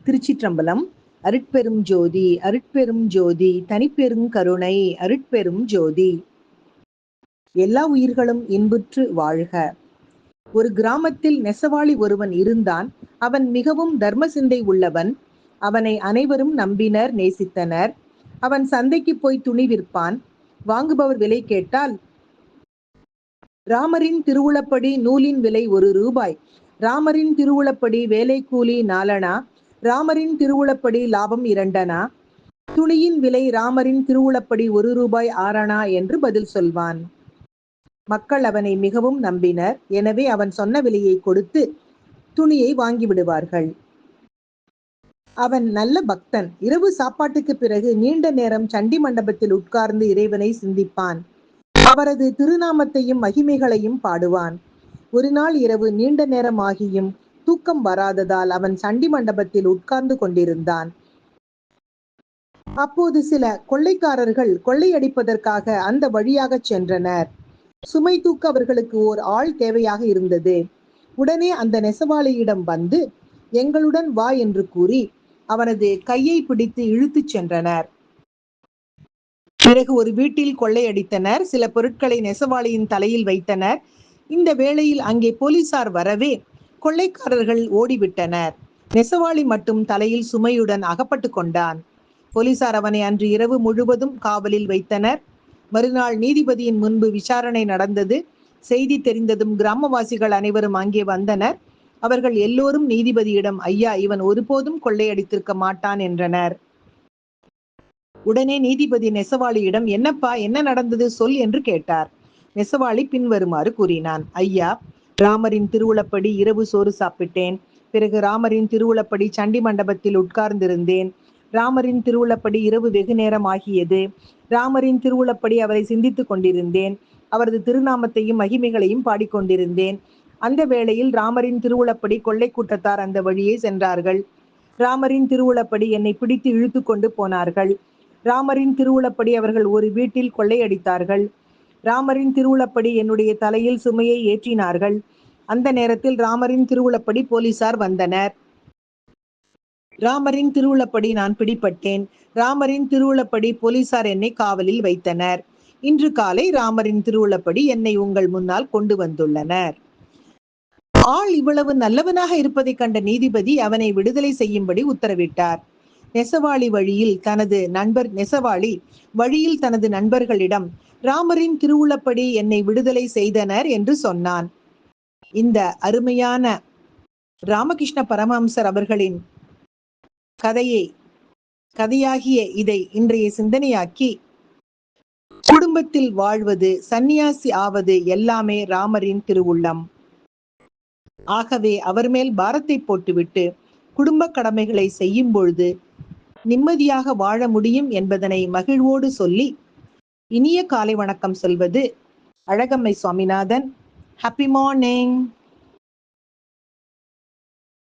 திருச்சிற்றம்பலம். அருட்பெரும் ஜோதி அருட்பெரும் ஜோதி தனிப்பெரும் கருணை அருட்பெரும் ஜோதி. எல்லா உயிர்களும் இன்புற்று வாழ்க. ஒரு கிராமத்தில் நெசவாளி ஒருவன் இருந்தான். அவன் மிகவும் தர்ம சிந்தை உள்ளவன். அவனை அனைவரும் நம்பினர், நேசித்தனர். அவன் சந்தைக்கு போய் துணி விற்பான். வாங்குபவர் விலை கேட்டால், ராமரின் திருவுளப்படி நூலின் விலை 1 ரூபாய், ராமரின் திருவுளப்படி வேலை கூலி 4 அணா, ராமரின் திருவுளப்படி லாபம் 2 அணா, துணியின் விலை ராமரின் திருவுளப்படி 1 ரூபாய் 6 அணா என்று பதில் சொல்வான். மக்கள் அவனை மிகவும் நம்பினர். எனவே அவன் சொன்ன விலையை கொடுத்து துணியை வாங்கிவிடுவார்கள். அவன் நல்ல பக்தன். இரவு சாப்பாட்டுக்கு பிறகு நீண்ட நேரம் சண்டி மண்டபத்தில் உட்கார்ந்து இறைவனை சிந்திப்பான். அவரது திருநாமத்தையும் மகிமைகளையும் பாடுவான். ஒரு நாள் இரவு நீண்ட நேரம் ஆகியும் தூக்கம் வராததால் அவன் சண்டி மண்டபத்தில் உட்கார்ந்து கொண்டிருந்தான். அப்போது சில கொள்ளைக்காரர்கள் கொள்ளையடிப்பதற்காக அந்த வழியாக சென்றனர். சுமை தூக்க அவர்களுக்கு ஓர் ஆள் தேவையாக இருந்தது. உடனே அந்த நெசவாளியிடம் வந்து, எங்களுடன் வா என்று கூறி அவனது கையை பிடித்து இழுத்துச் சென்றனர். பிறகு ஒரு வீட்டில் கொள்ளையடித்தனர். சில பொருட்களை நெசவாளியின் தலையில் வைத்தனர். இந்த வேளையில் அங்கே போலீசார் வரவே கொள்ளைக்காரர்கள் ஓடிவிட்டனர். நெசவாளி மட்டும் தலையில் சுமையுடன் அகப்பட்டு கொண்டான். போலீசார் அவனை அன்று இரவு முழுவதும் காவலில் வைத்தனர். மறுநாள் நீதிபதியின் முன்பு விசாரணை நடந்தது. செய்தி தெரிந்ததும் கிராமவாசிகள் அனைவரும் அங்கே வந்தனர். அவர்கள் எல்லோரும் நீதிபதியிடம், ஐயா, இவன் ஒருபோதும் கொள்ளையடித்திருக்க மாட்டான் என்றனர். உடனே நீதிபதி நெசவாளியிடம், என்னப்பா, என்ன நடந்தது, சொல் என்று கேட்டார். நெசவாளி பின்வருமாறு கூறினான். ஐயா, ராமரின் திருவுளப்படி இரவு சோறு சாப்பிட்டேன். பிறகு ராமரின் திருவுளப்படி சண்டி மண்டபத்தில் உட்கார்ந்திருந்தேன். ராமரின் திருவுளப்படி இரவு வெகு நேரம் ஆகியது. ராமரின் திருவுளப்படி அவரை சிந்தித்துக் கொண்டிருந்தேன். அவரது திருநாமத்தையும் மகிமைகளையும் பாடிக்கொண்டிருந்தேன். அந்த வேளையில் ராமரின் திருவுளப்படி கொள்ளை கூட்டத்தார் அந்த வழியே சென்றார்கள். ராமரின் திருவுளப்படி என்னை பிடித்து இழுத்து கொண்டு போனார்கள். ராமரின் திருவுளப்படி அவர்கள் ஒரு வீட்டில் கொள்ளையடித்தார்கள். ராமரின் திருவுளப்படி என்னுடைய தலையில் சுமையை ஏற்றினார்கள். அந்த நேரத்தில் ராமரின் திருவுளப்படி போலீசார் வந்தனர். ராமரின் திருவுளப்படி நான் பிடிபட்டேன். ராமரின் திருவுளப்படி போலீசார் என்னை காவலில் வைத்தனர். இன்று காலை ராமரின் திருவுளப்படி என்னை உங்கள் முன்னால் கொண்டு வந்துள்ளனர். ஆள் இவ்வளவு நல்லவனாக இருப்பதை கண்ட நீதிபதி அவனை விடுதலை செய்யும்படி உத்தரவிட்டார். நெசவாளி வழியில் தனது நண்பர்களிடம் ராமரின் திருவுளப்படி என்னை விடுதலை செய்தனர் என்று சொன்னான். இந்த அருமையான ராமகிருஷ்ண பரமஹம்சர் அவர்களின் கதையாகிய இதை இன்றைய சிந்தனையாக்கி, குடும்பத்தில் வாழ்வது, சந்நியாசி ஆவது எல்லாமே ராமரின் திருவுள்ளம். ஆகவே அவர் மேல் பாரத்தை போட்டுவிட்டு குடும்ப கடமைகளை செய்யும் பொழுது நிம்மதியாக வாழ முடியும் என்பதனை மகிழ்வோடு சொல்லி இனிய காலை வணக்கம் சொல்வது அழகம்மை சுவாமிநாதன். Happy morning.